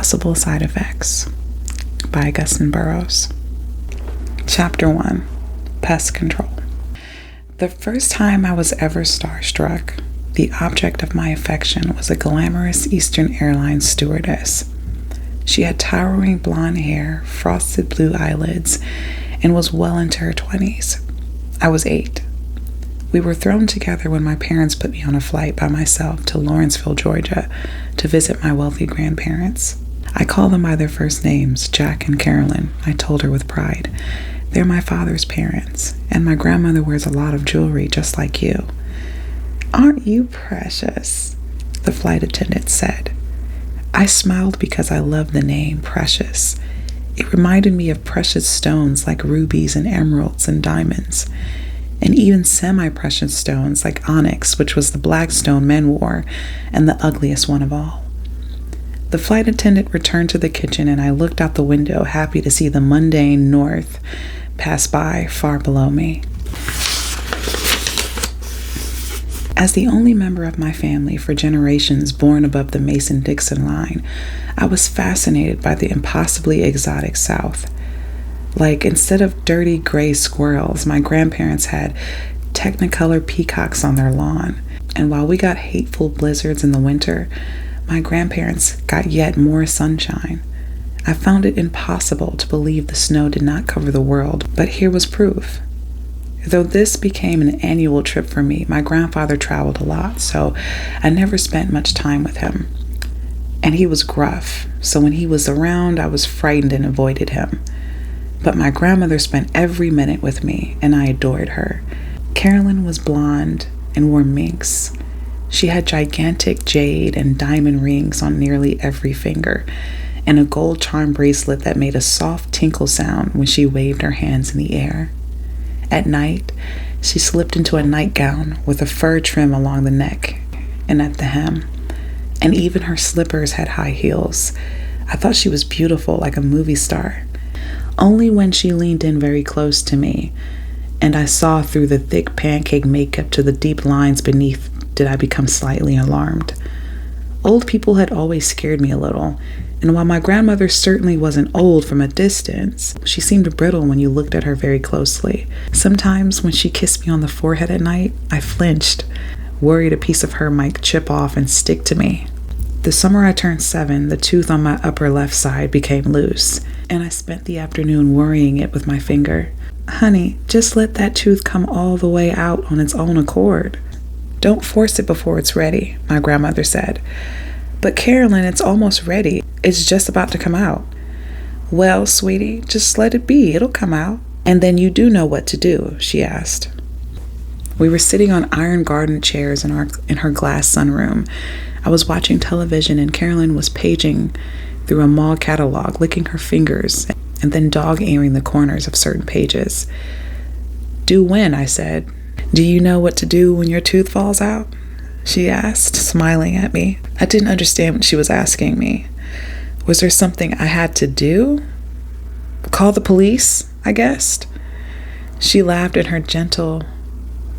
Possible Side Effects by Augusten Burroughs. Chapter 1, Pest Control. The first time I was ever starstruck, the object of my affection was a glamorous Eastern Airlines stewardess. She had towering blonde hair, frosted blue eyelids, and was well into her 20s. I was 8. We were thrown together when my parents put me on a flight by myself to Lawrenceville, Georgia, to visit my wealthy grandparents. I call them by their first names, Jack and Carolyn, I told her with pride. They're my father's parents, and my grandmother wears a lot of jewelry just like you. Aren't you precious? The flight attendant said. I smiled because I loved the name Precious. It reminded me of precious stones like rubies and emeralds and diamonds, and even semi-precious stones like onyx, which was the black stone men wore and the ugliest one of all. The flight attendant returned to the kitchen, and I looked out the window, happy to see the mundane north pass by far below me. As the only member of my family for generations born above the Mason-Dixon line, I was fascinated by the impossibly exotic South. Like, instead of dirty gray squirrels, my grandparents had technicolor peacocks on their lawn. And while we got hateful blizzards in the winter, my grandparents got yet more sunshine. I found it impossible to believe the snow did not cover the world, but here was proof. Though this became an annual trip for me, my grandfather traveled a lot, so I never spent much time with him. And he was gruff, so when he was around, I was frightened and avoided him. But my grandmother spent every minute with me, and I adored her. Carolyn was blonde and wore minks. She had gigantic jade and diamond rings on nearly every finger, and a gold charm bracelet that made a soft tinkle sound when she waved her hands in the air. At night, she slipped into a nightgown with a fur trim along the neck and at the hem, and even her slippers had high heels. I thought she was beautiful, like a movie star. Only when she leaned in very close to me, and I saw through the thick pancake makeup to the deep lines beneath, did I become slightly alarmed. Old people had always scared me a little, and while my grandmother certainly wasn't old from a distance, she seemed brittle when you looked at her very closely. Sometimes when she kissed me on the forehead at night, I flinched, worried a piece of her might chip off and stick to me. The summer I turned 7, the tooth on my upper left side became loose, and I spent the afternoon worrying it with my finger. Honey, just let that tooth come all the way out on its own accord. Don't force it before it's ready, my grandmother said. But Carolyn, it's almost ready. It's just about to come out. Well, sweetie, just let it be. It'll come out. And then you do know what to do, she asked. We were sitting on iron garden chairs in her glass sunroom. I was watching television, and Carolyn was paging through a mall catalog, licking her fingers, and then dog-earing the corners of certain pages. Do when? I said. Do you know what to do when your tooth falls out? She asked, smiling at me. I didn't understand what she was asking me. Was there something I had to do? Call the police, I guessed. She laughed in her gentle,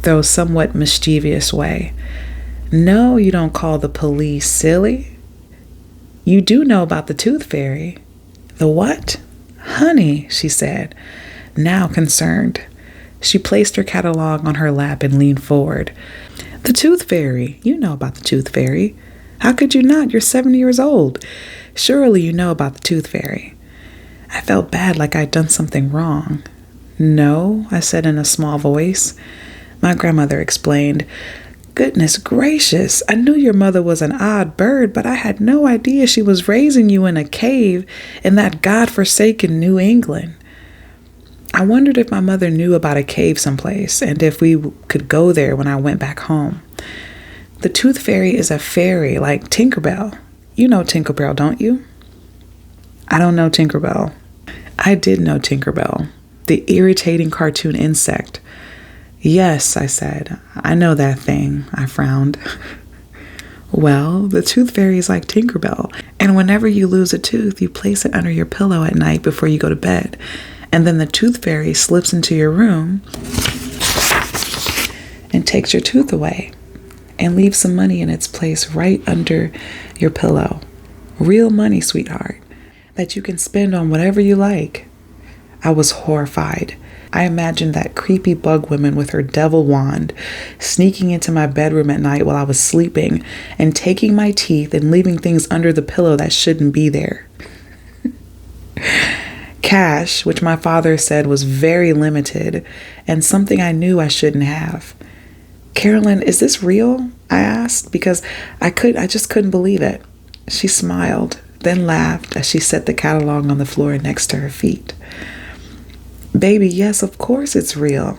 though somewhat mischievous way. No, you don't call the police, silly. You do know about the tooth fairy. The what? Honey, she said, now concerned. She placed her catalog on her lap and leaned forward. The tooth fairy. You know about the tooth fairy. How could you not? You're 7 years old. Surely you know about the tooth fairy. I felt bad, like I'd done something wrong. No, I said in a small voice. My grandmother explained. Goodness gracious, I knew your mother was an odd bird, but I had no idea she was raising you in a cave in that godforsaken New England. I wondered if my mother knew about a cave someplace, and if we could go there when I went back home. The tooth fairy is a fairy like Tinkerbell. You know Tinkerbell, don't you? I don't know Tinkerbell. I did know Tinkerbell, the irritating cartoon insect. Yes, I said. I know that thing. I frowned. Well, the tooth fairy is like Tinkerbell, and whenever you lose a tooth, you place it under your pillow at night before you go to bed, and then the tooth fairy slips into your room and takes your tooth away and leaves some money in its place right under your pillow. Real money, sweetheart, that you can spend on whatever you like. I was horrified. I imagined that creepy bug woman with her devil wand sneaking into my bedroom at night while I was sleeping and taking my teeth and leaving things under the pillow that shouldn't be there. Cash, which my father said was very limited and something I knew I shouldn't have. Carolyn, is this real? I asked because I just couldn't believe it. She smiled, then laughed as she set the catalog on the floor next to her feet. Baby, yes, of course it's real.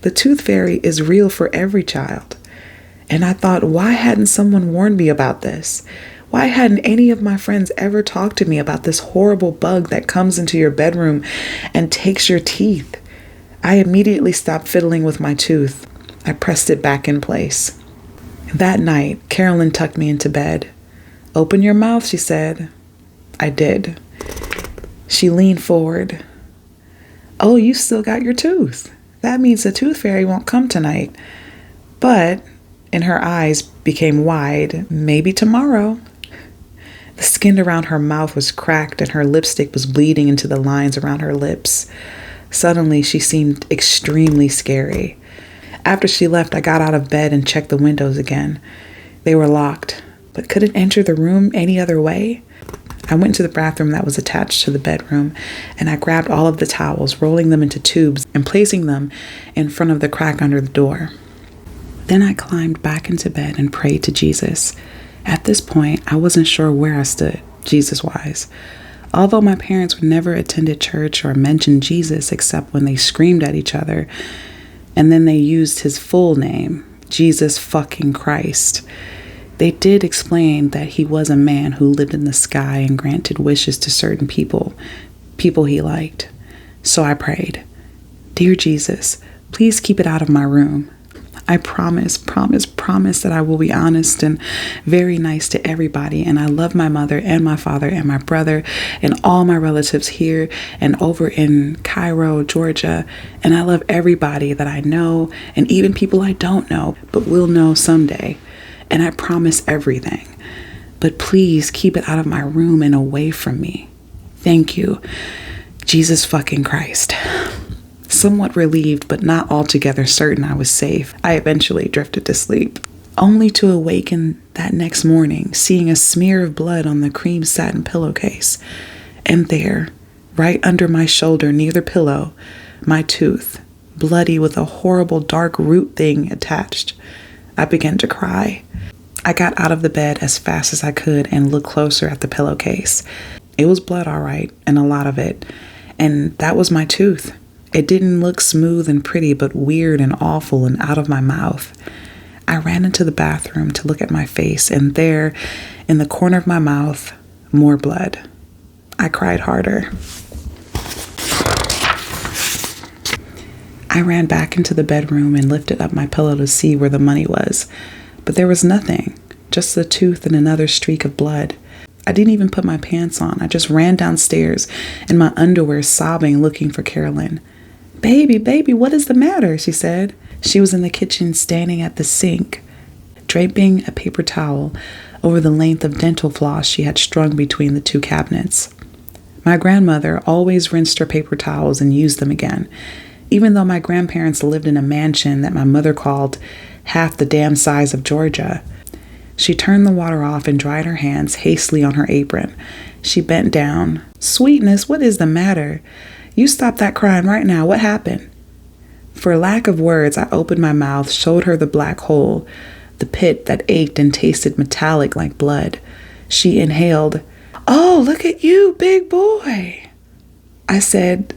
The tooth fairy is real for every child. And I thought, why hadn't someone warned me about this? Why hadn't any of my friends ever talked to me about this horrible bug that comes into your bedroom and takes your teeth? I immediately stopped fiddling with my tooth. I pressed it back in place. That night, Carolyn tucked me into bed. Open your mouth, she said. I did. She leaned forward. Oh, you still got your tooth. That means the tooth fairy won't come tonight. But, and her eyes became wide, maybe tomorrow. The skin around her mouth was cracked and her lipstick was bleeding into the lines around her lips. Suddenly, she seemed extremely scary. After she left, I got out of bed and checked the windows again. They were locked, but couldn't enter the room any other way. I went to the bathroom that was attached to the bedroom, and I grabbed all of the towels, rolling them into tubes and placing them in front of the crack under the door. Then I climbed back into bed and prayed to Jesus. At this point, I wasn't sure where I stood, Jesus-wise. Although my parents never attended church or mentioned Jesus except when they screamed at each other, and then they used his full name, Jesus fucking Christ. They did explain that he was a man who lived in the sky and granted wishes to certain people he liked. So I prayed, Dear Jesus, please keep it out of my room. I promise that I will be honest and very nice to everybody. And I love my mother and my father and my brother and all my relatives here and over in Cairo, Georgia. And I love everybody that I know and even people I don't know, but will know someday. And I promise everything. But please keep it out of my room and away from me. Thank you, Jesus fucking Christ. Somewhat relieved, but not altogether certain I was safe, I eventually drifted to sleep, only to awaken that next morning, seeing a smear of blood on the cream satin pillowcase. And there, right under my shoulder near the pillow, my tooth, bloody with a horrible dark root thing attached. I began to cry. I got out of the bed as fast as I could and looked closer at the pillowcase. It was blood, all right, and a lot of it. And that was my tooth. It didn't look smooth and pretty, but weird and awful and out of my mouth. I ran into the bathroom to look at my face, and there, in the corner of my mouth, more blood. I cried harder. I ran back into the bedroom and lifted up my pillow to see where the money was, but there was nothing, just the tooth and another streak of blood. I didn't even put my pants on. I just ran downstairs in my underwear, sobbing, looking for Carolyn. Baby, what is the matter? She said. She was in the kitchen standing at the sink, draping a paper towel over the length of dental floss she had strung between the two cabinets. My grandmother always rinsed her paper towels and used them again, even though my grandparents lived in a mansion that my mother called half the damn size of Georgia. She turned the water off and dried her hands hastily on her apron. She bent down. Sweetness, what is the matter? You stop that crying right now. What happened? For lack of words, I opened my mouth, showed her the black hole, the pit that ached and tasted metallic like blood. She inhaled. Oh, look at you, big boy. I said,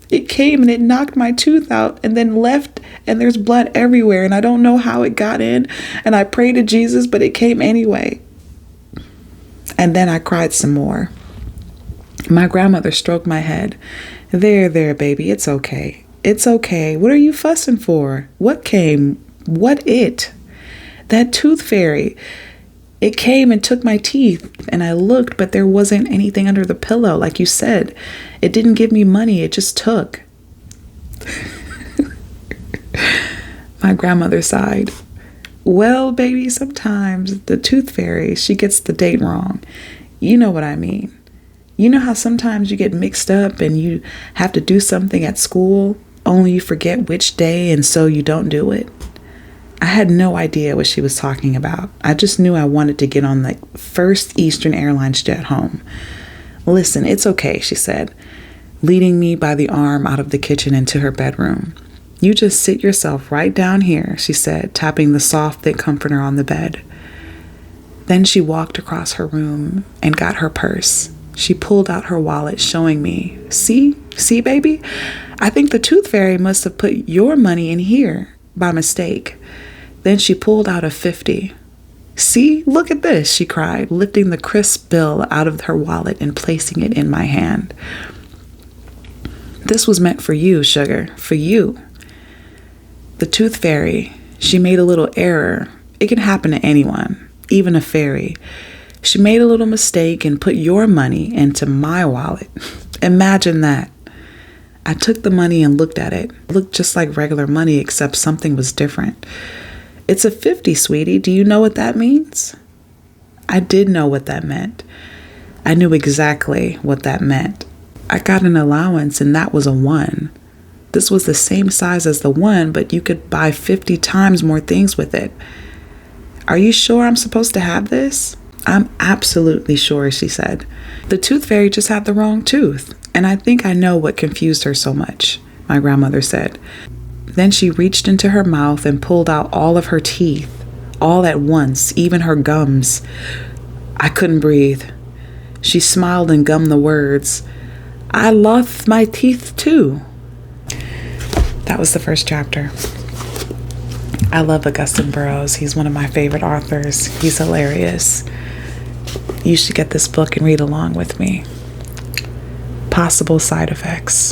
it came and it knocked my tooth out and then left, and there's blood everywhere, and I don't know how it got in, and I prayed to Jesus, but it came anyway. And then I cried some more. My grandmother stroked my head. There, baby, it's okay. It's okay. What are you fussing for? What came? What it? That tooth fairy. It came and took my teeth, and I looked, but there wasn't anything under the pillow, like you said. It didn't give me money. It just took. My grandmother sighed. Well, baby, sometimes the tooth fairy, she gets the date wrong. You know what I mean. You know how sometimes you get mixed up and you have to do something at school, only you forget which day and so you don't do it? I had no idea what she was talking about. I just knew I wanted to get on the first Eastern Airlines jet home. Listen, it's okay, she said, leading me by the arm out of the kitchen into her bedroom. You just sit yourself right down here, she said, tapping the soft, thick comforter on the bed. Then she walked across her room and got her purse. She pulled out her wallet, showing me. See, baby? I think the tooth fairy must have put your money in here by mistake. Then she pulled out a 50. See, look at this, she cried, lifting the crisp bill out of her wallet and placing it in my hand. This was meant for you, sugar, for you. The tooth fairy, she made a little error. It can happen to anyone, even a fairy. She made a little mistake and put your money into my wallet. Imagine that. I took the money and looked at it. It looked just like regular money, except something was different. It's a 50, sweetie. Do you know what that means? I did know what that meant. I knew exactly what that meant. I got an allowance and that was a 1. This was the same size as the 1, but you could buy 50 times more things with it. Are you sure I'm supposed to have this? I'm absolutely sure, she said. The tooth fairy just had the wrong tooth, and I think I know what confused her so much, my grandmother said. Then she reached into her mouth and pulled out all of her teeth, all at once, even her gums. I couldn't breathe. She smiled and gummed the words, I lost my teeth too. That was the first chapter. I love Augusten Burroughs. He's one of my favorite authors. He's hilarious. You should get this book and read along with me. Possible side effects.